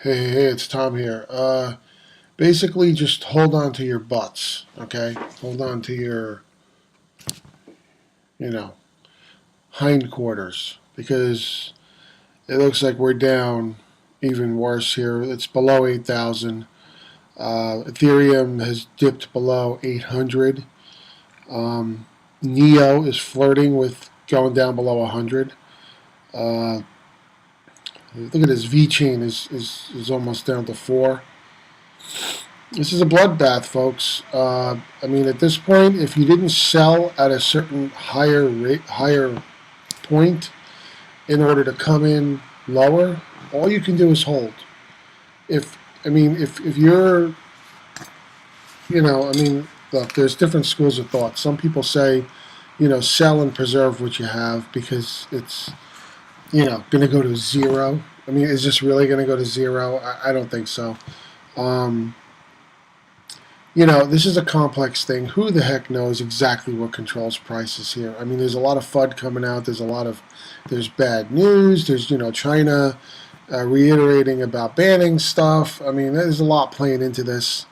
Hey, it's Tom here. Basically, just hold on to your butts, okay? Hold on to your, you know, hindquarters because it looks like we're down even worse here. It's below 8,000. Ethereum has dipped below 800. Neo is flirting with going down below 100. Uh, Look at his V chain is almost down to 4. This is a bloodbath, folks. I mean, at this point, if you didn't sell at a certain higher point in order to come in lower, all you can do is hold. If you're, look, there's different schools of thought. Some people say, sell and preserve what you have because it's, going to go to zero. I mean, is this really going to go to zero? I don't think so. This is a complex thing. Who the heck knows exactly what controls prices here? I mean, there's a lot of FUD coming out. There's bad news. There's, China reiterating about banning stuff. I mean, there's a lot playing into this.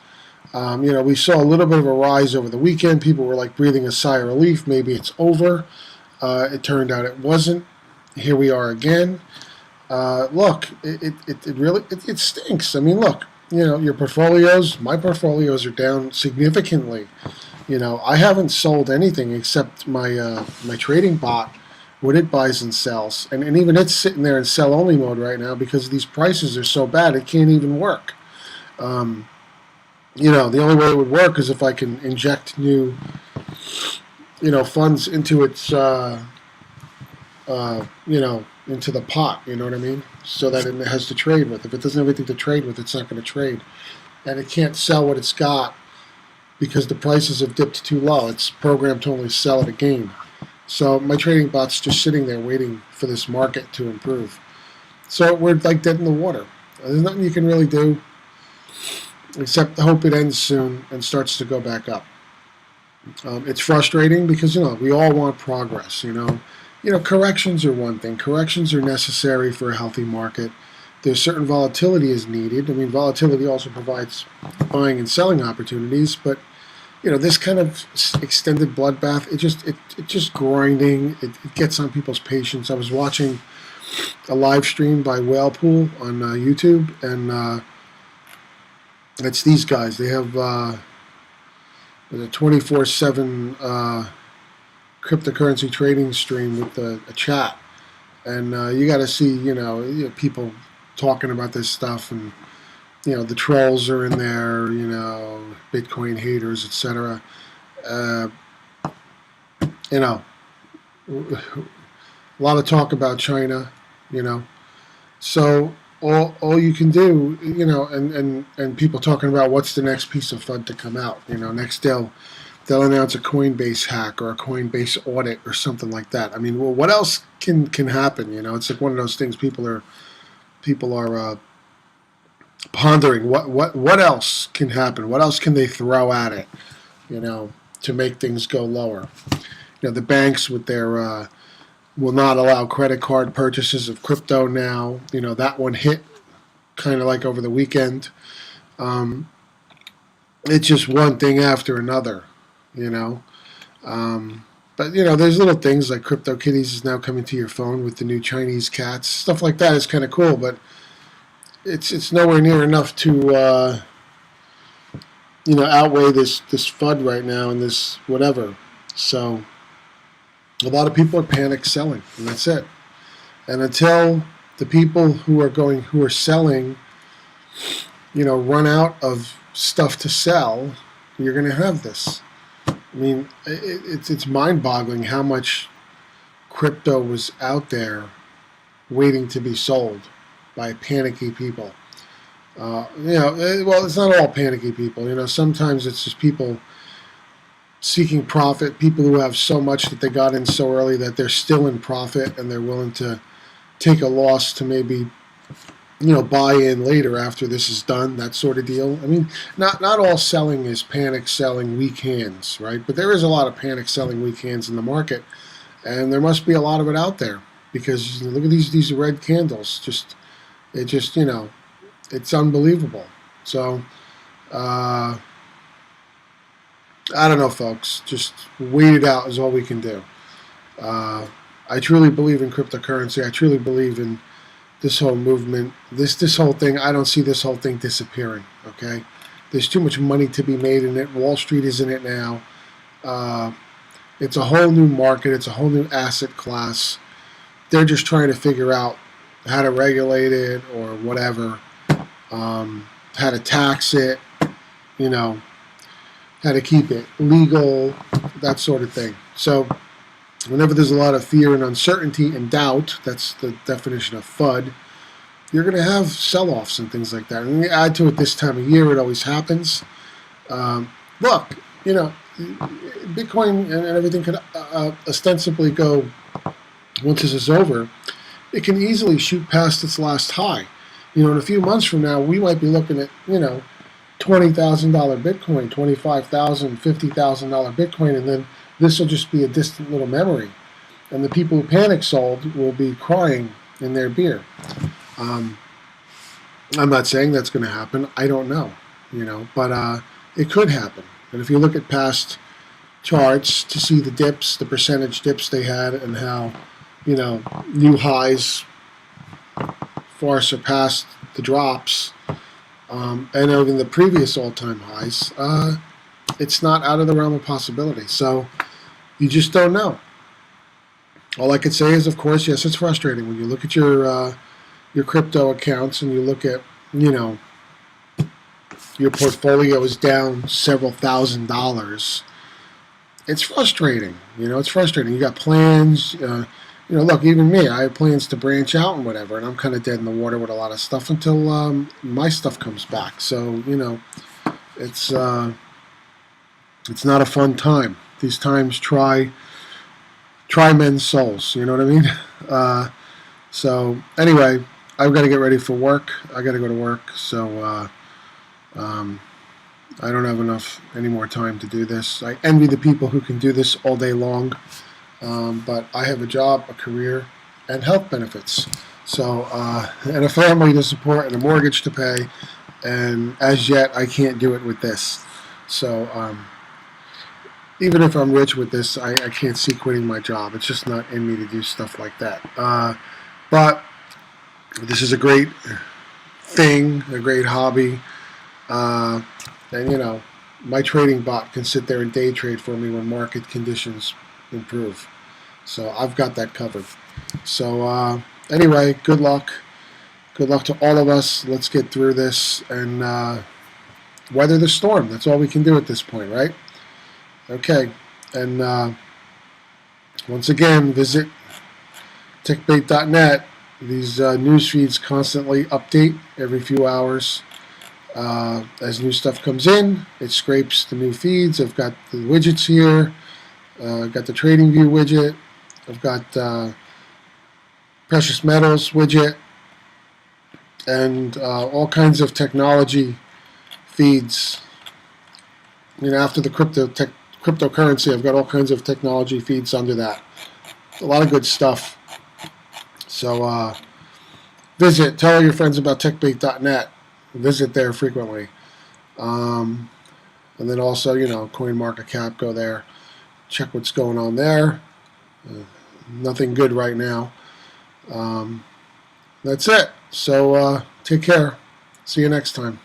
We saw a little bit of a rise over the weekend. People were like breathing a sigh of relief. Maybe it's over. It turned out it wasn't. Here we are again. Look, it really stinks. I mean, look. Your portfolios, my portfolios are down significantly. I haven't sold anything except my trading bot, what it buys and sells. And even it's sitting there in sell-only mode right now because these prices are so bad it can't even work. The only way it would work is if I can inject new, funds into its, into the pot, you know what I mean? So that it has to trade with. If it doesn't have anything to trade with, it's not going to trade. And it can't sell what it's got because the prices have dipped too low. It's programmed to only sell at a gain. So my trading bot's just sitting there waiting for this market to improve. So we're like dead in the water. There's nothing you can really do except hope it ends soon and starts to go back up. It's frustrating because, we all want progress, corrections are one thing. Corrections are necessary for a healthy market. There's certain volatility is needed. I mean, volatility also provides buying and selling opportunities, but this kind of extended bloodbath, it just grinding. It gets on people's patience. I was watching a live stream by Whalepool on YouTube, and it's these guys. They have a 24/7 cryptocurrency trading stream with a chat, and you got to see people talking about this stuff, and the trolls are in there, Bitcoin haters, etc. A lot of talk about China, so all you can do, and people talking about what's the next piece of FUD to come out, next they'll announce a Coinbase hack or a Coinbase audit or something like that. I mean, well, what else can happen? It's like one of those things people are pondering. What else can happen? What else can they throw at it? To make things go lower. The banks with their will not allow credit card purchases of crypto now. That one hit kind of like over the weekend. It's just one thing after another. But there's little things like CryptoKitties is now coming to your phone with the new Chinese cats. Stuff like that is kind of cool, but it's nowhere near enough to outweigh this FUD right now and this whatever. So a lot of people are panic selling, and that's it. And until the people who are selling, run out of stuff to sell, you're going to have this. I mean, it's mind-boggling how much crypto was out there waiting to be sold by panicky people. Well, it's not all panicky people. Sometimes it's just people seeking profit, people who have so much that they got in so early that they're still in profit and they're willing to take a loss to maybe buy in later after this is done, that sort of deal. I mean, not all selling is panic selling weak hands, right? But there is a lot of panic selling weak hands in the market, and there must be a lot of it out there because look at these red candles. It's unbelievable. So I don't know, folks. Just wait it out is all we can do. I truly believe in cryptocurrency. I truly believe in this whole movement. This whole thing. I don't see this whole thing disappearing. Okay, there's too much money to be made in it. Wall Street is in it now. It's a whole new market. It's a whole new asset class. They're just trying to figure out how to regulate it or whatever, how to tax it, you know, how to keep it legal, that sort of thing. So whenever there's a lot of fear and uncertainty and doubt, that's the definition of FUD, you're going to have sell-offs and things like that. And you add to it this time of year, it always happens. Look, you know, Bitcoin and everything could ostensibly go, once this is over, it can easily shoot past its last high. You know, in a few months from now, we might be looking at, you know, $20,000 Bitcoin, $25,000, $50,000 Bitcoin, and then this will just be a distant little memory. And the people who panic sold will be crying in their beer. I'm not saying that's going to happen. I don't know, you know, but it could happen. And if you look at past charts to see the dips, the percentage dips they had, and how, you know, new highs far surpassed the drops, and even the previous all-time highs, it's not out of the realm of possibility. So you just don't know. All I could say is, of course, yes, it's frustrating when you look at your crypto accounts and you look at, you know, your portfolio is down several $1,000s. It's frustrating. You know, it's frustrating. You got plans. You know, look, even me, I have plans to branch out and whatever, and I'm kind of dead in the water with a lot of stuff until my stuff comes back. So, you know, it's not a fun time. These times try men's souls. You know what I mean? So anyway, I've got to get ready for work. I got to go to work. So I don't have any more time to do this. I envy the people who can do this all day long. But I have a job, a career, and health benefits. So, and a family to support and a mortgage to pay. And as yet, I can't do it with this. So, even if I'm rich with this, I can't see quitting my job. It's just not in me to do stuff like that. But this is a great thing, a great hobby. And, you know, my trading bot can sit there and day trade for me when market conditions improve. So I've got that covered. So anyway, good luck. Good luck to all of us. Let's get through this and weather the storm. That's all we can do at this point, right? Okay. And once again, visit techbait.net. These news feeds constantly update every few hours. As new stuff comes in, it scrapes the new feeds. I've got the widgets here. I've got the TradingView widget. I've got precious metals widget, and all kinds of technology feeds. You know, after the cryptocurrency, I've got all kinds of technology feeds under that. A lot of good stuff. So tell all your friends about techbait.net. Visit there frequently. And then also, you know, CoinMarketCap, go there. Check what's going on there. Nothing good right now. That's it. So take care. See you next time.